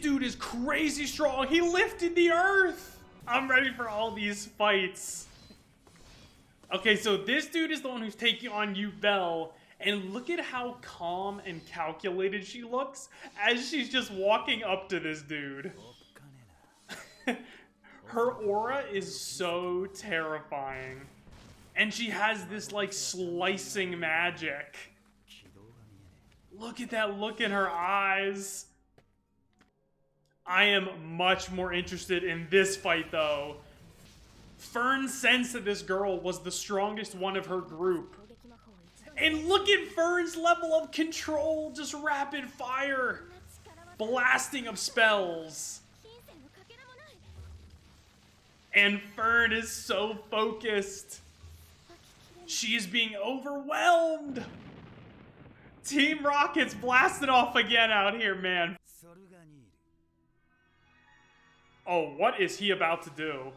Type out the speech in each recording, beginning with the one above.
dude is crazy strong. He lifted the earth. I'm ready for all these fights. Okay, so this dude is the one who's taking on Ubel. And look at how calm and calculated she looks as she's just walking up to this dude. Her aura is so terrifying. And she has this, like, slicing magic. Look at that look in her eyes. I am much more interested in this fight, though. Fern sensed that this girl was the strongest one of her group. And look at Fern's level of control, just rapid fire. Blasting of spells. And Fern is so focused. She is being overwhelmed. Team Rocket's blasting off again out here, man. Oh, what is he about to do?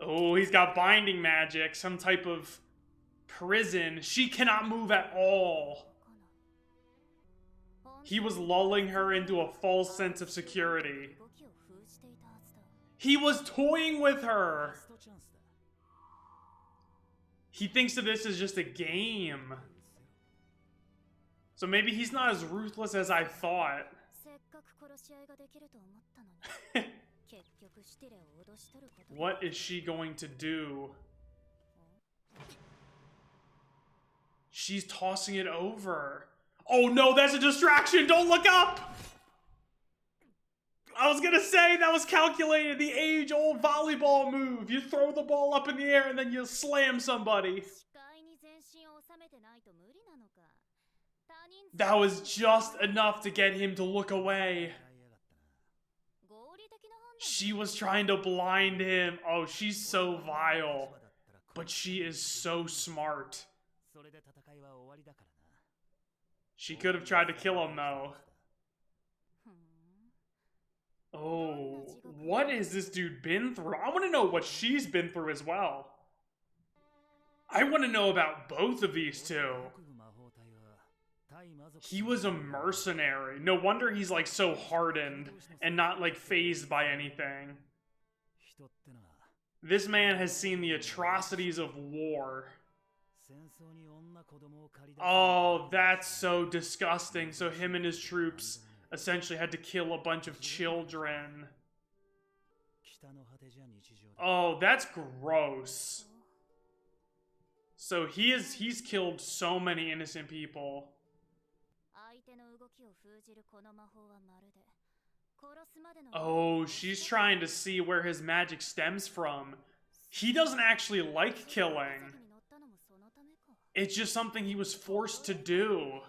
Oh, he's got binding magic, some type of prison. She cannot move at all. He was lulling her into a false sense of security. He was toying with her. He thinks of this as just a game. So maybe he's not as ruthless as I thought. What is she going to do? She's tossing it over. Oh no, that's a distraction! Don't look up! I was gonna say that was calculated, the age-old volleyball move. You throw the ball up in the air and then you slam somebody. That was just enough to get him to look away. She was trying to blind him. Oh, she's so vile. But she is so smart. She could have tried to kill him, though. Oh, what has this dude been through? I want to know what she's been through as well. I want to know about both of these two. He was a mercenary. No wonder he's like so hardened and not like fazed by anything. This man has seen the atrocities of war. Oh, that's so disgusting. So him and his troops essentially had to kill a bunch of children. Oh, that's gross. So he's killed so many innocent people. Oh, she's trying to see where his magic stems from. He doesn't actually like killing. It's just something he was forced to do.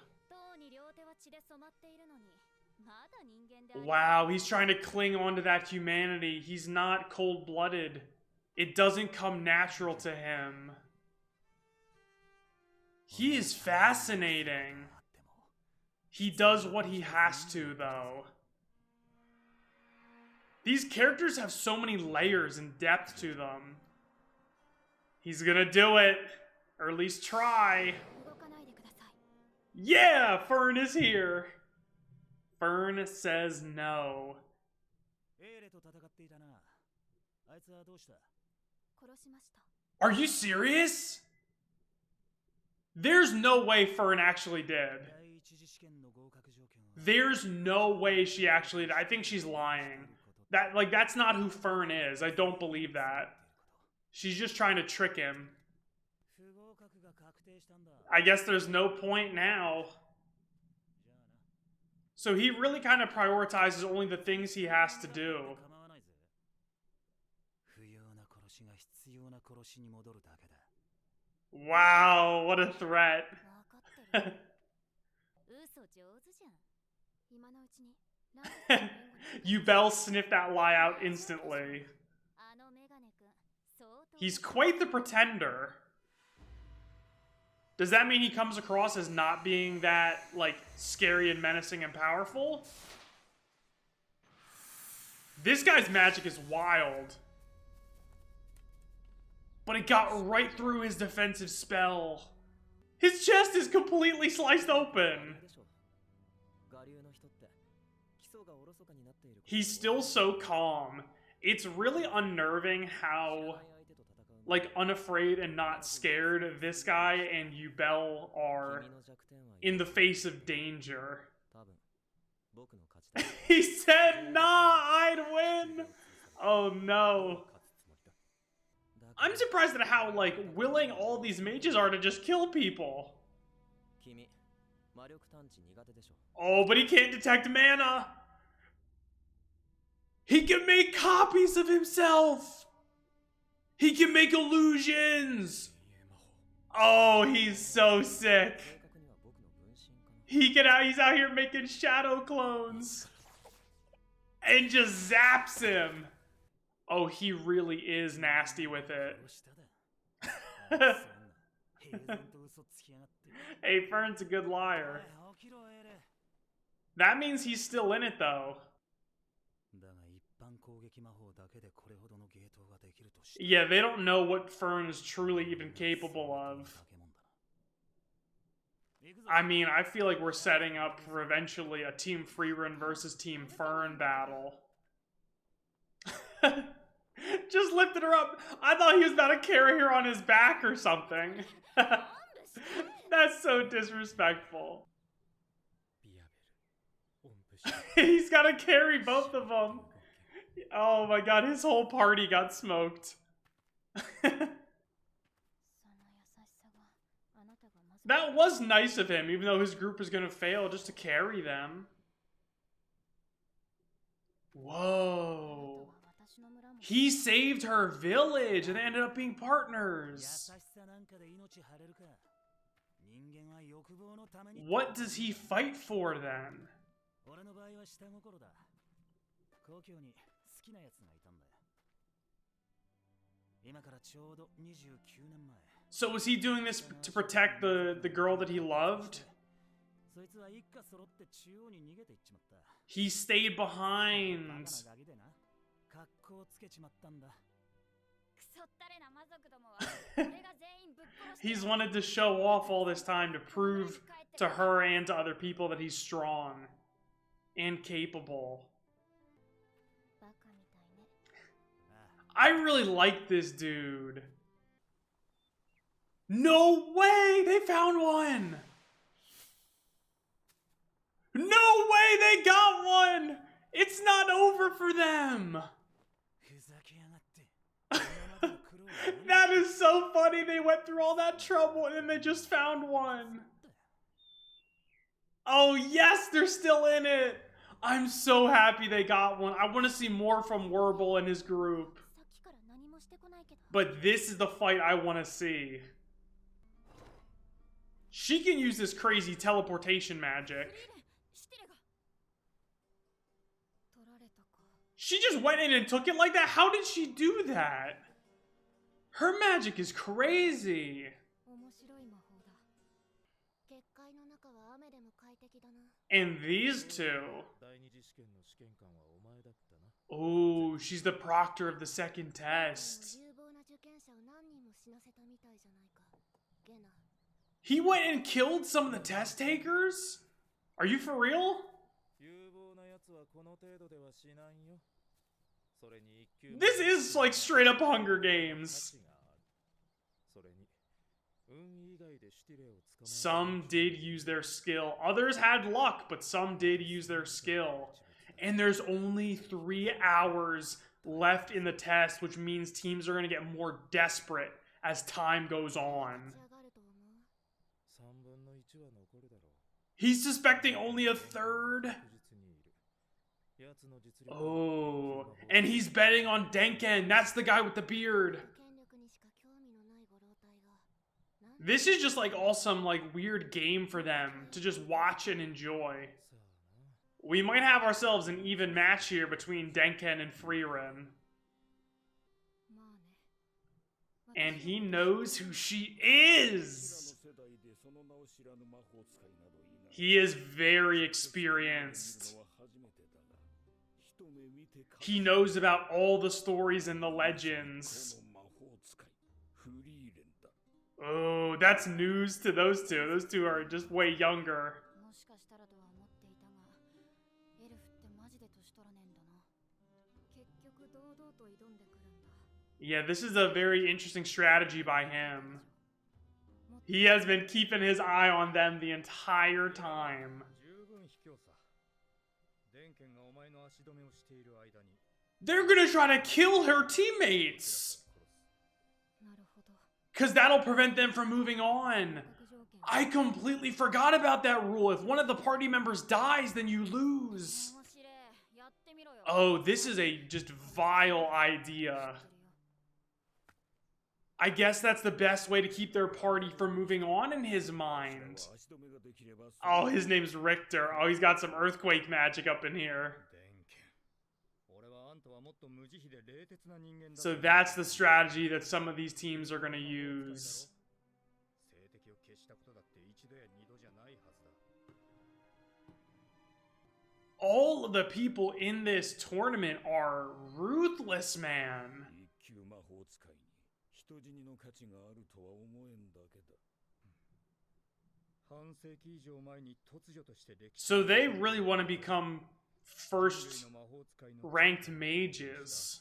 Wow, he's trying to cling on to that humanity. He's not cold-blooded. It doesn't come natural to him. He is fascinating. He does what he has to, though. These characters have so many layers and depth to them. He's gonna do it. Or at least try. Yeah, Fern is here. Fern says no. Are you serious? There's no way Fern actually did. There's no way she actually did. I think she's lying. That's not who Fern is. I don't believe that. She's just trying to trick him. I guess there's no point now. So he really kind of prioritizes only the things he has to do. Wow, what a threat. Ubel sniffed that lie out instantly. He's quite the pretender. Does that mean he comes across as not being that, like, scary and menacing and powerful? This guy's magic is wild. But it got right through his defensive spell. His chest is completely sliced open. He's still so calm. It's really unnerving how, like, unafraid and not scared this guy and Ubel are in the face of danger. He said, nah, I'd win! Oh no. I'm surprised at how, like, willing all these mages are to just kill people. Oh, but he can't detect mana! He can make copies of himself! He can make illusions! Oh, he's so sick. He's out here making shadow clones. And just zaps him. Oh, he really is nasty with it. Hey, Fern's a good liar. That means he's still in it, though. Yeah, they don't know what Fern's truly even capable of. I mean, I feel like we're setting up for eventually a Team Frieren versus Team Fern battle. Just lifted her up. I thought he was about to carry her on his back or something. That's so disrespectful. He's got to carry both of them. Oh my god, his whole party got smoked. That was nice of him, even though his group is going to fail, just to carry them. Whoa. He saved her village and they ended up being partners. What does he fight for then? So was he doing this to protect the girl that he loved? He stayed behind. He's wanted to show off all this time to prove to her and to other people that he's strong and capable. I really like this dude. No way! They found one! No way they got one! It's not over for them! That is so funny. They went through all that trouble and then they just found one. Oh yes, they're still in it. I'm so happy they got one. I want to see more from Wirbel and his group. But this is the fight I want to see. She can use this crazy teleportation magic. She just went in and took it like that? How did she do that? Her magic is crazy. And these two. Oh, she's the proctor of the second test. He went and killed some of the test takers? Are you for real? This is like straight up Hunger Games. Some did use their skill. Others had luck, but some did use their skill. And there's only 3 hours left in the test, which means teams are going to get more desperate as time goes on. He's suspecting only a third. Oh, and he's betting on Denken. That's the guy with the beard. This is just like awesome, like weird game for them to just watch and enjoy. We might have ourselves an even match here between Denken and Frieren. And he knows who she is. He is very experienced. He knows about all the stories and the legends. Oh, that's news to those two. Those two are just way younger. Yeah, this is a very interesting strategy by him. He has been keeping his eye on them the entire time. They're gonna try to kill her teammates! Because that'll prevent them from moving on. I completely forgot about that rule. If one of the party members dies, then you lose. Oh, this is a just vile idea. I guess that's the best way to keep their party from moving on in his mind. Oh, his name's Richter. Oh, he's got some earthquake magic up in here. So that's the strategy that some of these teams are going to use. All of the people in this tournament are ruthless, man. So they really want to become first ranked mages.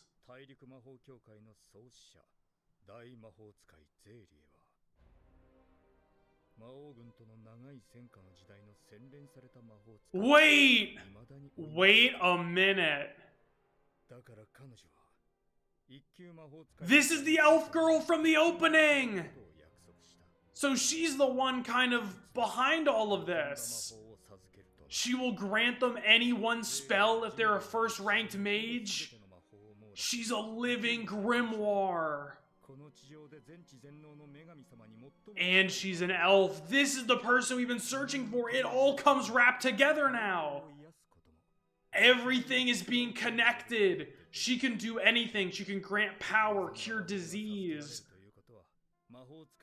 Wait a minute. This is the elf girl from the opening! So she's the one kind of behind all of this. She will grant them any one spell if they're a first ranked mage. She's a living grimoire. And she's an elf. This is the person we've been searching for. It all comes wrapped together now. Everything is being connected. She can do anything. She can grant power, cure disease,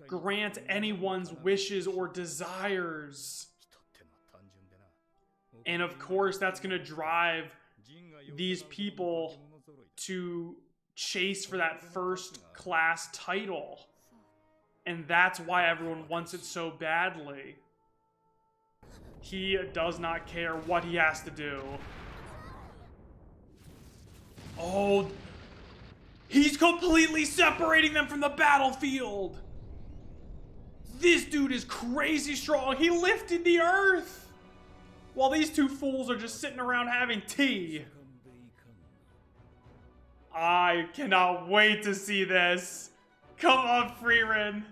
grant anyone's wishes or desires. And of course, that's going to drive these people to chase for that first class title. And that's why everyone wants it so badly. He does not care what he has to do. Oh, he's completely separating them from the battlefield. This dude is crazy strong. He lifted the earth. While these two fools are just sitting around having tea. I cannot wait to see this. Come on, Frieren.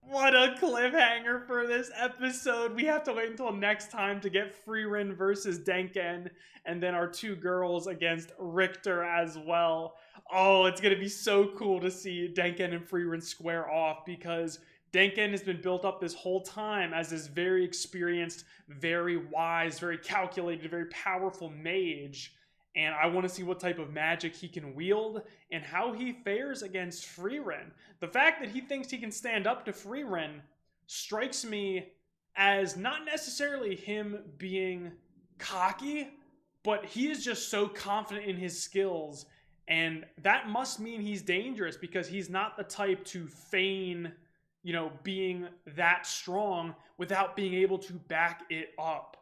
What a cliffhanger for this episode. We have to wait until next time to get Frieren versus Denken, and then our two girls against Richter as well. Oh, it's going to be so cool to see Denken and Frieren square off, because Denken has been built up this whole time as this very experienced, very wise, very calculated, very powerful mage. And I want to see what type of magic he can wield and how he fares against Frieren. The fact that he thinks he can stand up to Frieren strikes me as not necessarily him being cocky, but he is just so confident in his skills. And that must mean he's dangerous, because he's not the type to feign, you know, being that strong without being able to back it up.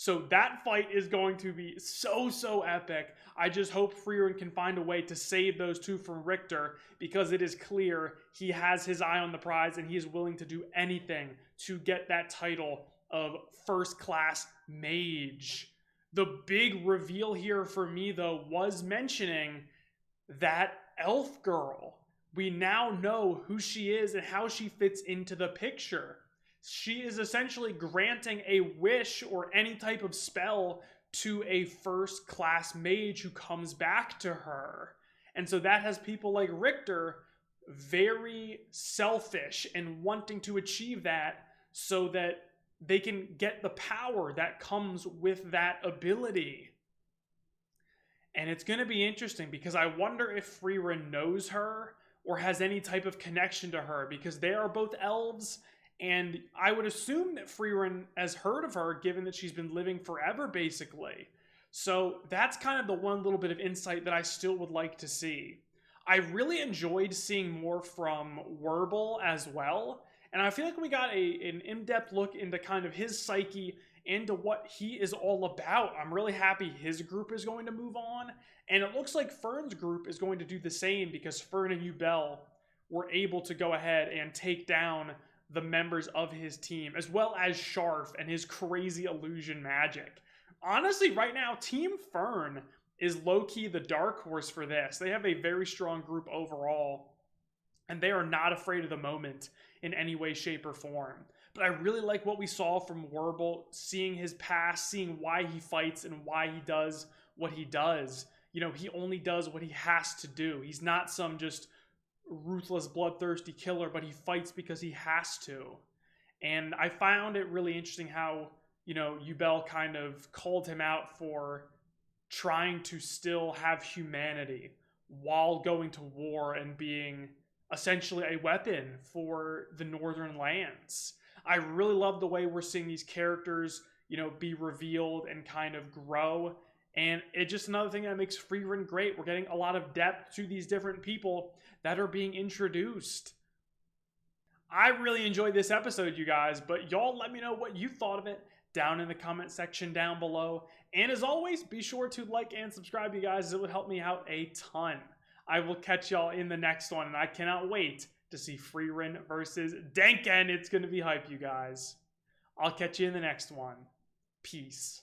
So that fight is going to be so epic. I just hope Frieren can find a way to save those two from Richter, because it is clear he has his eye on the prize and he is willing to do anything to get that title of first class mage. The big reveal here for me, though, was mentioning that elf girl. We now know who she is and how she fits into the picture. She is essentially granting a wish or any type of spell to a first-class mage who comes back to her. And so that has people like Richter very selfish and wanting to achieve that so that they can get the power that comes with that ability. And it's going to be interesting, because I wonder if Frieren knows her or has any type of connection to her, because they are both elves. And I would assume that Frieren has heard of her, given that she's been living forever, basically. So that's kind of the one little bit of insight that I still would like to see. I really enjoyed seeing more from Wirbel as well. And I feel like we got an in-depth look into kind of his psyche into what he is all about. I'm really happy his group is going to move on, and it looks like Fern's group is going to do the same because Fern and Ubel were able to go ahead and take down the members of his team, as well as Sharf and his crazy illusion magic. Honestly, right now, Team Fern is low-key the dark horse for this. They have a very strong group overall, and they are not afraid of the moment in any way, shape, or form. But I really like what we saw from Wirbel, seeing his past, seeing why he fights and why he does what he does. You know, he only does what he has to do. He's not some just ruthless, bloodthirsty killer, but he fights because he has to. And I found it really interesting how, you know, Ubel kind of called him out for trying to still have humanity while going to war and being essentially a weapon for the northern lands. I really love the way we're seeing these characters, you know, be revealed and kind of grow. And it's just another thing that makes Frieren great. We're getting a lot of depth to these different people that are being introduced. I really enjoyed this episode, you guys, but y'all let me know what you thought of it down in the comment section down below. And as always, be sure to like and subscribe, you guys. It would help me out a ton. I will catch y'all in the next one, and I cannot wait to see Frieren versus Denken. It's going to be hype, you guys. I'll catch you in the next one. Peace.